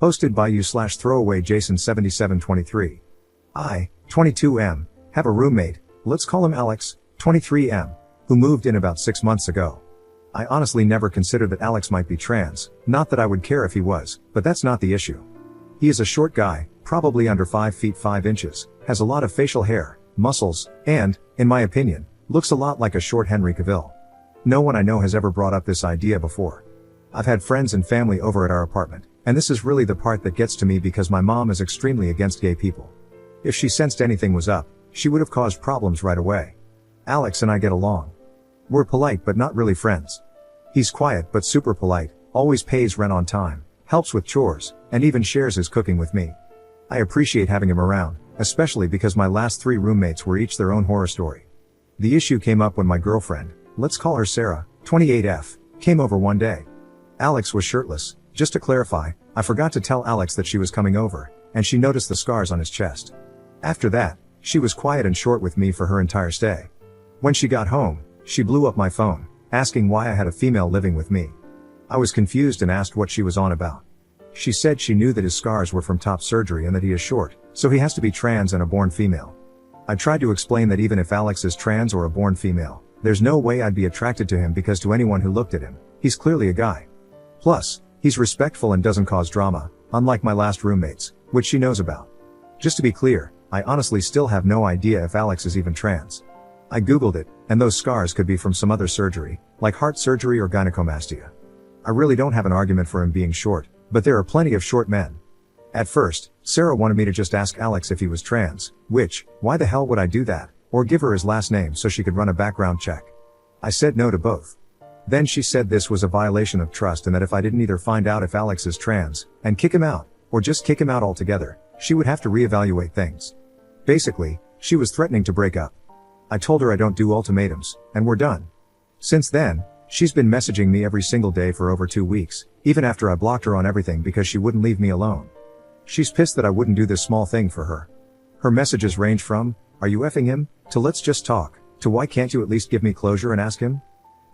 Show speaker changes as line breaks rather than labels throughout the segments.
Hosted by you/throwaway Jason 7723. I, 22M, have a roommate, let's call him Alex, 23M, who moved in about 6 months ago. I honestly never considered that Alex might be trans, not that I would care if he was, but that's not the issue. He is a short guy, probably under 5 feet 5 inches, has a lot of facial hair, muscles, and, in my opinion, looks a lot like a short Henry Cavill. No one I know has ever brought up this idea before. I've had friends and family over at our apartment, and this is really the part that gets to me because my mom is extremely against gay people. If she sensed anything was up, she would have caused problems right away. Alex and I get along. We're polite but not really friends. He's quiet but super polite, always pays rent on time, helps with chores, and even shares his cooking with me. I appreciate having him around, especially because my last 3 roommates were each their own horror story. The issue came up when my girlfriend, let's call her Sarah, 28F, came over one day. Alex was shirtless. Just to clarify, I forgot to tell Alex that she was coming over, and she noticed the scars on his chest. After that, she was quiet and short with me for her entire stay. When she got home, she blew up my phone, asking why I had a female living with me. I was confused and asked what she was on about. She said she knew that his scars were from top surgery and that he is short, so he has to be trans and a born female. I tried to explain that even if Alex is trans or a born female, there's no way I'd be attracted to him because to anyone who looked at him, he's clearly a guy. Plus, he's respectful and doesn't cause drama, unlike my last roommates, which she knows about. Just to be clear, I honestly still have no idea if Alex is even trans. I googled it, and those scars could be from some other surgery, like heart surgery or gynecomastia. I really don't have an argument for him being short, but there are plenty of short men. At first, Sarah wanted me to just ask Alex if he was trans, which, why the hell would I do that, or give her his last name so she could run a background check? I said no to both. Then she said this was a violation of trust and that if I didn't either find out if Alex is trans, and kick him out, or just kick him out altogether, she would have to reevaluate things. Basically, she was threatening to break up. I told her I don't do ultimatums, and we're done. Since then, she's been messaging me every single day for over 2 weeks, even after I blocked her on everything because she wouldn't leave me alone. She's pissed that I wouldn't do this small thing for her. Her messages range from, "Are you effing him?" to "Let's just talk," to "Why can't you at least give me closure and ask him?"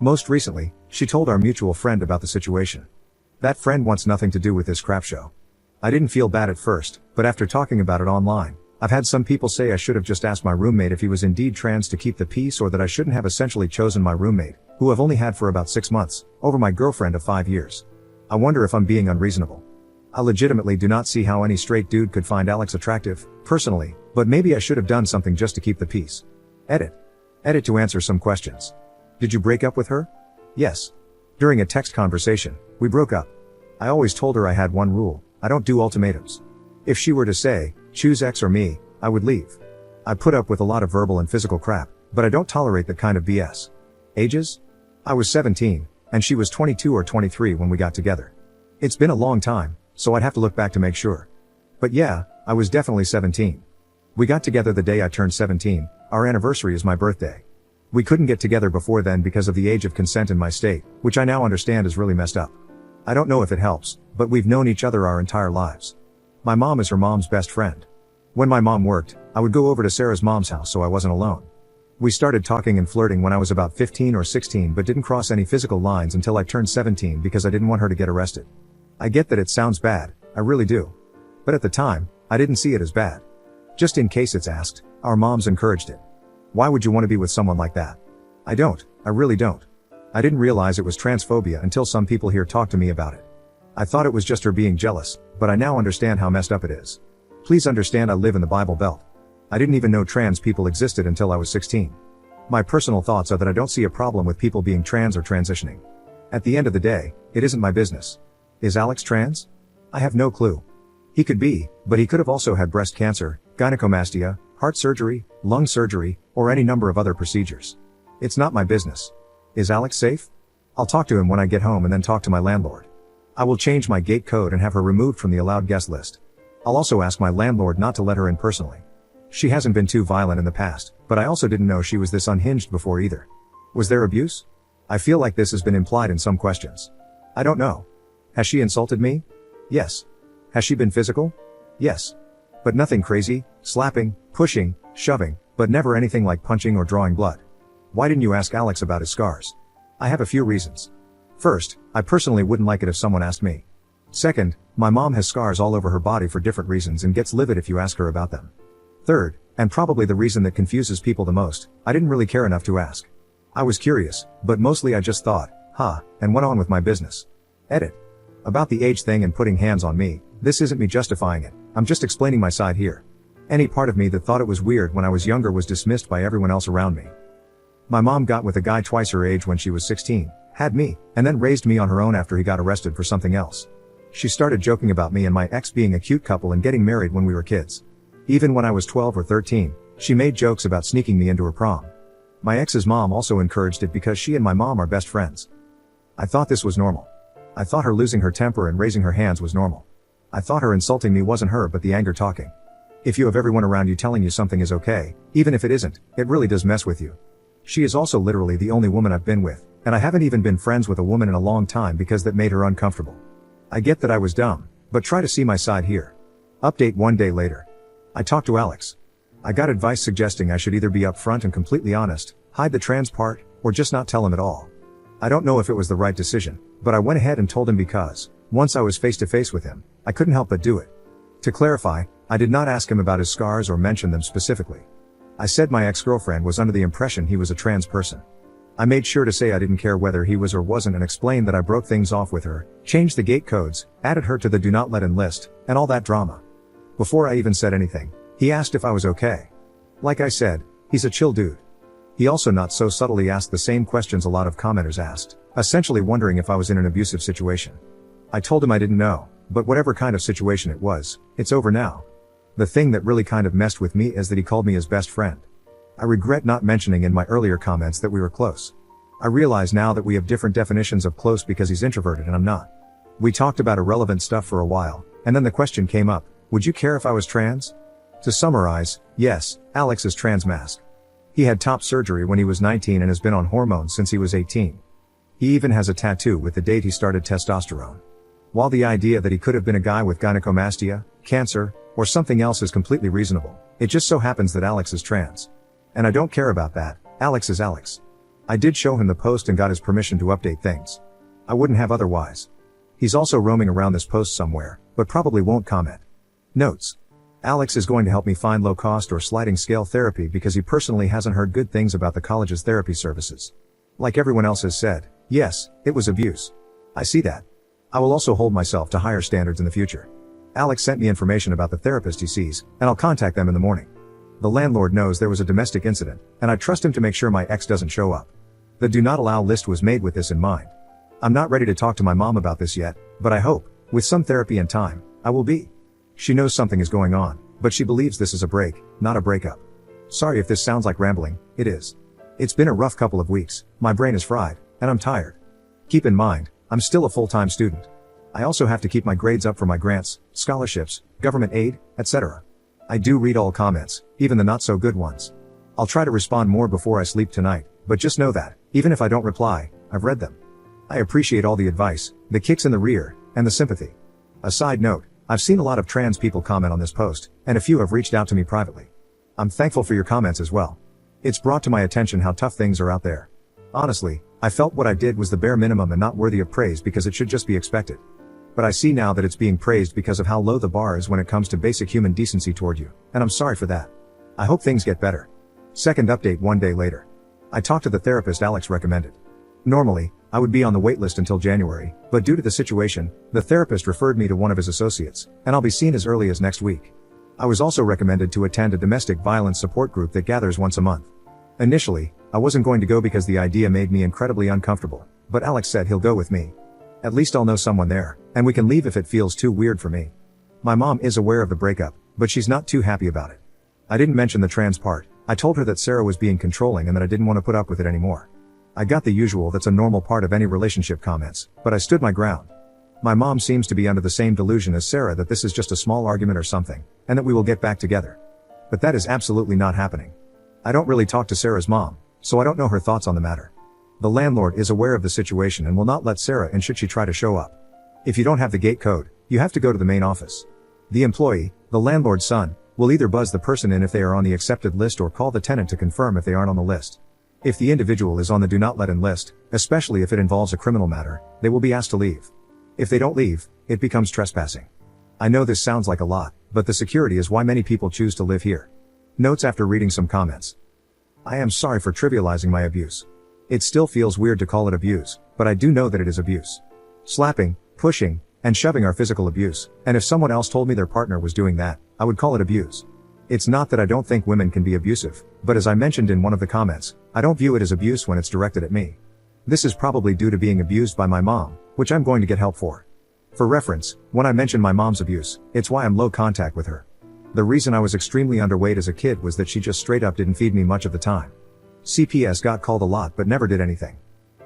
Most recently, she told our mutual friend about the situation. That friend wants nothing to do with this crap show. I didn't feel bad at first, but after talking about it online, I've had some people say I should have just asked my roommate if he was indeed trans to keep the peace, or that I shouldn't have essentially chosen my roommate, who I've only had for about 6 months, over my girlfriend of 5 years. I wonder if I'm being unreasonable. I legitimately do not see how any straight dude could find Alex attractive, personally, but maybe I should have done something just to keep the peace. Edit to answer some questions. Did you break up with her? Yes. During a text conversation, we broke up. I always told her I had one rule: I don't do ultimatums. If she were to say, choose X or me, I would leave. I put up with a lot of verbal and physical crap, but I don't tolerate that kind of BS. Ages? I was 17, and she was 22 or 23 when we got together. It's been a long time, so I'd have to look back to make sure. But yeah, I was definitely 17. We got together the day I turned 17, our anniversary is my birthday. We couldn't get together before then because of the age of consent in my state, which I now understand is really messed up. I don't know if it helps, but we've known each other our entire lives. My mom is her mom's best friend. When my mom worked, I would go over to Sarah's mom's house so I wasn't alone. We started talking and flirting when I was about 15 or 16 but didn't cross any physical lines until I turned 17 because I didn't want her to get arrested. I get that it sounds bad, I really do. But at the time, I didn't see it as bad. Just in case it's asked, our moms encouraged it. Why would you want to be with someone like that? I really don't. I didn't realize it was transphobia until some people here talked to me about it. I thought it was just her being jealous, but I now understand how messed up it is. Please understand I live in the Bible Belt. I didn't even know trans people existed until I was 16. My personal thoughts are that I don't see a problem with people being trans or transitioning. At the end of the day, it isn't my business. Is Alex trans? I have no clue. He could be, but he could have also had breast cancer, gynecomastia, heart surgery, lung surgery, or any number of other procedures. It's not my business. Is Alex safe? I'll talk to him when I get home and then talk to my landlord. I will change my gate code and have her removed from the allowed guest list. I'll also ask my landlord not to let her in personally. She hasn't been too violent in the past, but I also didn't know she was this unhinged before either. Was there abuse? I feel like this has been implied in some questions. I don't know. Has she insulted me? Yes. Has she been physical? Yes. But nothing crazy, slapping, pushing, shoving, but never anything like punching or drawing blood. Why didn't you ask Alex about his scars? I have a few reasons. First, I personally wouldn't like it if someone asked me. Second, my mom has scars all over her body for different reasons and gets livid if you ask her about them. Third, and probably the reason that confuses people the most, I didn't really care enough to ask. I was curious, but mostly I just thought, and went on with my business. Edit. About the age thing and putting hands on me, this isn't me justifying it, I'm just explaining my side here. Any part of me that thought it was weird when I was younger was dismissed by everyone else around me. My mom got with a guy twice her age when she was 16, had me, and then raised me on her own after he got arrested for something else. She started joking about me and my ex being a cute couple and getting married when we were kids. Even when I was 12 or 13, she made jokes about sneaking me into her prom. My ex's mom also encouraged it because she and my mom are best friends. I thought this was normal. I thought her losing her temper and raising her hands was normal. I thought her insulting me wasn't her but the anger talking. If you have everyone around you telling you something is okay, even if it isn't, it really does mess with you. She is also literally the only woman I've been with, and I haven't even been friends with a woman in a long time because that made her uncomfortable. I get that I was dumb, but try to see my side here. Update 1 day later. I talked to Alex. I got advice suggesting I should either be upfront and completely honest, hide the trans part, or just not tell him at all. I don't know if it was the right decision, but I went ahead and told him because, once I was face to face with him, I couldn't help but do it. To clarify, I did not ask him about his scars or mention them specifically. I said my ex-girlfriend was under the impression he was a trans person. I made sure to say I didn't care whether he was or wasn't and explained that I broke things off with her, changed the gate codes, added her to the do not let in list, and all that drama. Before I even said anything, he asked if I was okay. Like I said, he's a chill dude. He also not so subtly asked the same questions a lot of commenters asked, essentially wondering if I was in an abusive situation. I told him I didn't know, but whatever kind of situation it was, it's over now. The thing that really kind of messed with me is that he called me his best friend. I regret not mentioning in my earlier comments that we were close. I realize now that we have different definitions of close because he's introverted and I'm not. We talked about irrelevant stuff for a while, and then the question came up, would you care if I was trans? To summarize, yes, Alex is trans mask. He had top surgery when he was 19 and has been on hormones since he was 18. He even has a tattoo with the date he started testosterone. While the idea that he could have been a guy with gynecomastia, cancer, or something else is completely reasonable, it just so happens that Alex is trans. And I don't care about that, Alex is Alex. I did show him the post and got his permission to update things. I wouldn't have otherwise. He's also roaming around this post somewhere, but probably won't comment. Notes. Alex is going to help me find low-cost or sliding scale therapy because he personally hasn't heard good things about the college's therapy services. Like everyone else has said, yes, it was abuse. I see that. I will also hold myself to higher standards in the future. Alex sent me information about the therapist he sees, and I'll contact them in the morning. The landlord knows there was a domestic incident, and I trust him to make sure my ex doesn't show up. The do not allow list was made with this in mind. I'm not ready to talk to my mom about this yet, but I hope, with some therapy and time, I will be. She knows something is going on, but she believes this is a break, not a breakup. Sorry if this sounds like rambling, it is. It's been a rough couple of weeks, my brain is fried, and I'm tired. Keep in mind, I'm still a full-time student. I also have to keep my grades up for my grants, scholarships, government aid, etc. I do read all comments, even the not so good ones. I'll try to respond more before I sleep tonight, but just know that, even if I don't reply, I've read them. I appreciate all the advice, the kicks in the rear, and the sympathy. A side note, I've seen a lot of trans people comment on this post, and a few have reached out to me privately. I'm thankful for your comments as well. It's brought to my attention how tough things are out there. Honestly, I felt what I did was the bare minimum and not worthy of praise because it should just be expected. But I see now that it's being praised because of how low the bar is when it comes to basic human decency toward you, and I'm sorry for that. I hope things get better. Second update 1 day later. I talked to the therapist Alex recommended. Normally, I would be on the waitlist until January, but due to the situation, the therapist referred me to one of his associates, and I'll be seen as early as next week. I was also recommended to attend a domestic violence support group that gathers once a month. Initially, I wasn't going to go because the idea made me incredibly uncomfortable, but Alex said he'll go with me. At least I'll know someone there, and we can leave if it feels too weird for me. My mom is aware of the breakup, but she's not too happy about it. I didn't mention the trans part. I told her that Sarah was being controlling and that I didn't want to put up with it anymore. I got the usual that's a normal part of any relationship comments, but I stood my ground. My mom seems to be under the same delusion as Sarah that this is just a small argument or something, and that we will get back together. But that is absolutely not happening. I don't really talk to Sarah's mom, so I don't know her thoughts on the matter. The landlord is aware of the situation and will not let Sarah in should she try to show up. If you don't have the gate code, you have to go to the main office. The employee, the landlord's son, will either buzz the person in if they are on the accepted list or call the tenant to confirm if they aren't on the list. If the individual is on the do not let in list, especially if it involves a criminal matter, they will be asked to leave. If they don't leave, it becomes trespassing. I know this sounds like a lot, but the security is why many people choose to live here. Notes after reading some comments. I am sorry for trivializing my abuse. It still feels weird to call it abuse, but I do know that it is abuse. Slapping, pushing, and shoving are physical abuse, and if someone else told me their partner was doing that, I would call it abuse. It's not that I don't think women can be abusive, but as I mentioned in one of the comments, I don't view it as abuse when it's directed at me. This is probably due to being abused by my mom, which I'm going to get help for. For reference, when I mention my mom's abuse, it's why I'm low contact with her. The reason I was extremely underweight as a kid was that she just straight up didn't feed me much of the time. CPS got called a lot but never did anything.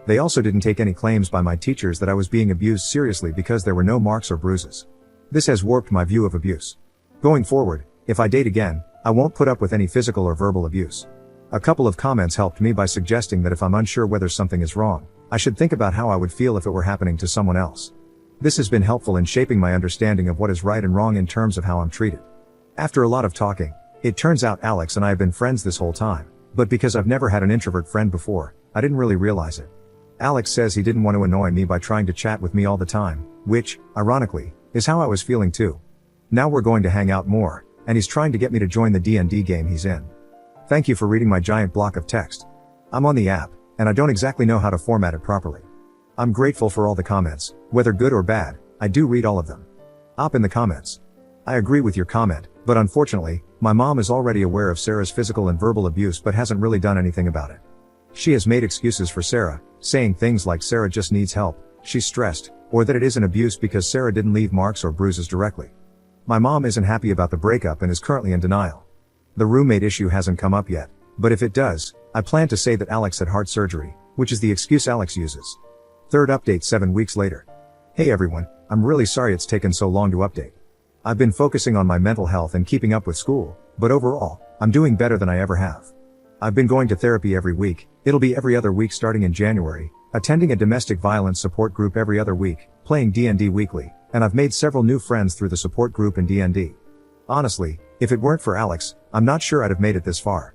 They also didn't take any claims by my teachers that I was being abused seriously because there were no marks or bruises. This has warped my view of abuse. Going forward, if I date again, I won't put up with any physical or verbal abuse. A couple of comments helped me by suggesting that if I'm unsure whether something is wrong, I should think about how I would feel if it were happening to someone else. This has been helpful in shaping my understanding of what is right and wrong in terms of how I'm treated. After a lot of talking, it turns out Alex and I have been friends this whole time, but because I've never had an introvert friend before, I didn't really realize it. Alex says he didn't want to annoy me by trying to chat with me all the time, which, ironically, is how I was feeling too. Now we're going to hang out more, and he's trying to get me to join the D&D game he's in. Thank you for reading my giant block of text. I'm on the app, and I don't exactly know how to format it properly. I'm grateful for all the comments, whether good or bad, I do read all of them. Op in the comments. I agree with your comment, but unfortunately, my mom is already aware of Sarah's physical and verbal abuse but hasn't really done anything about it. She has made excuses for Sarah, saying things like Sarah just needs help, she's stressed, or that it isn't abuse because Sarah didn't leave marks or bruises directly. My mom isn't happy about the breakup and is currently in denial. The roommate issue hasn't come up yet, but if it does, I plan to say that Alex had heart surgery, which is the excuse Alex uses. Third update 7 weeks later. Hey everyone, I'm really sorry it's taken so long to update. I've been focusing on my mental health and keeping up with school, but overall, I'm doing better than I ever have. I've been going to therapy every week, it'll be every other week starting in January, attending a domestic violence support group every other week, playing D&D weekly, and I've made several new friends through the support group in D&D. Honestly, if it weren't for Alex, I'm not sure I'd have made it this far.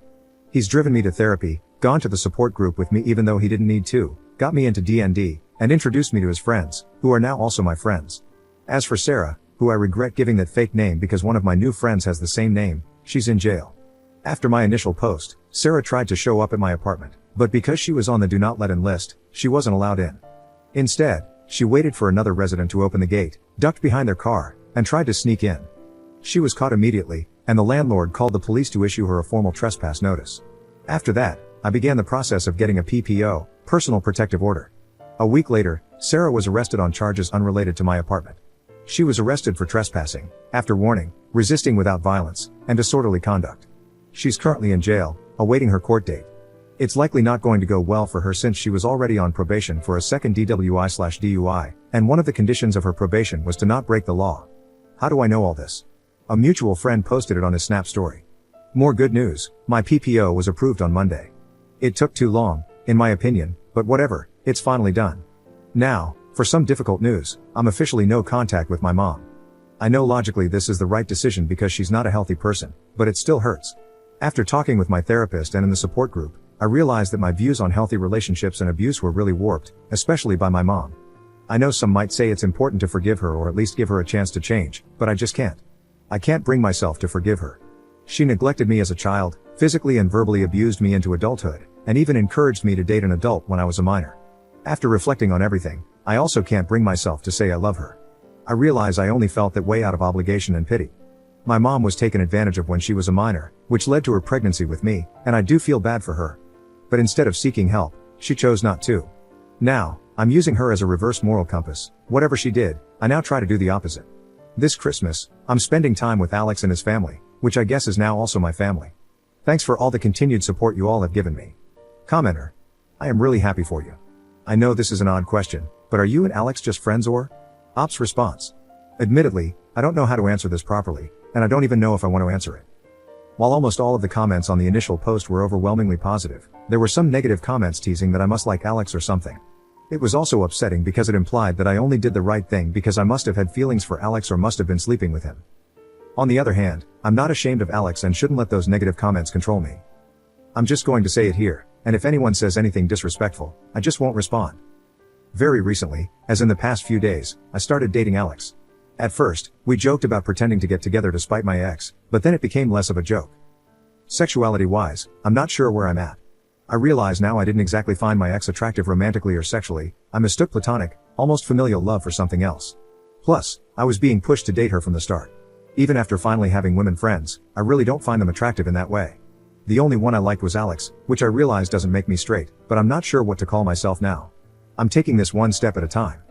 He's driven me to therapy, gone to the support group with me even though he didn't need to, got me into D&D, and introduced me to his friends, who are now also my friends. As for Sarah, who I regret giving that fake name because one of my new friends has the same name, she's in jail. After my initial post, Sarah tried to show up at my apartment, but because she was on the do not let in list, she wasn't allowed in. Instead, she waited for another resident to open the gate, ducked behind their car, and tried to sneak in. She was caught immediately, and the landlord called the police to issue her a formal trespass notice. After that, I began the process of getting a PPO, personal protective order. A week later, Sarah was arrested on charges unrelated to my apartment. She was arrested for trespassing, after warning, resisting without violence, and disorderly conduct. She's currently in jail, awaiting her court date. It's likely not going to go well for her since she was already on probation for a second DWI/DUI, and one of the conditions of her probation was to not break the law. How do I know all this? A mutual friend posted it on his Snap story. More good news, my PPO was approved on Monday. It took too long, in my opinion, but whatever, it's finally done. Now, for some difficult news, I'm officially no contact with my mom. I know logically this is the right decision because she's not a healthy person, but it still hurts. After talking with my therapist and in the support group, I realized that my views on healthy relationships and abuse were really warped, especially by my mom. I know some might say it's important to forgive her or at least give her a chance to change, but I just can't. I can't bring myself to forgive her. She neglected me as a child, physically and verbally abused me into adulthood, and even encouraged me to date an adult when I was a minor. After reflecting on everything, I also can't bring myself to say I love her. I realize I only felt that way out of obligation and pity. My mom was taken advantage of when she was a minor, which led to her pregnancy with me, and I do feel bad for her. But instead of seeking help, she chose not to. Now, I'm using her as a reverse moral compass. Whatever she did, I now try to do the opposite. This Christmas, I'm spending time with Alex and his family, which I guess is now also my family. Thanks for all the continued support you all have given me. Commenter. I am really happy for you. I know this is an odd question, but are you and Alex just friends or? Op's response. Admittedly, I don't know how to answer this properly, and I don't even know if I want to answer it. While almost all of the comments on the initial post were overwhelmingly positive, there were some negative comments teasing that I must like Alex or something. It was also upsetting because it implied that I only did the right thing because I must have had feelings for Alex or must have been sleeping with him. On the other hand, I'm not ashamed of Alex and shouldn't let those negative comments control me. I'm just going to say it here, and if anyone says anything disrespectful, I just won't respond. Very recently, as in the past few days, I started dating Alex. At first, we joked about pretending to get together despite my ex, but then it became less of a joke. Sexuality-wise, I'm not sure where I'm at. I realize now I didn't exactly find my ex attractive romantically or sexually, I mistook platonic, almost familial love for something else. Plus, I was being pushed to date her from the start. Even after finally having women friends, I really don't find them attractive in that way. The only one I liked was Alex, which I realize doesn't make me straight, but I'm not sure what to call myself now. I'm taking this one step at a time.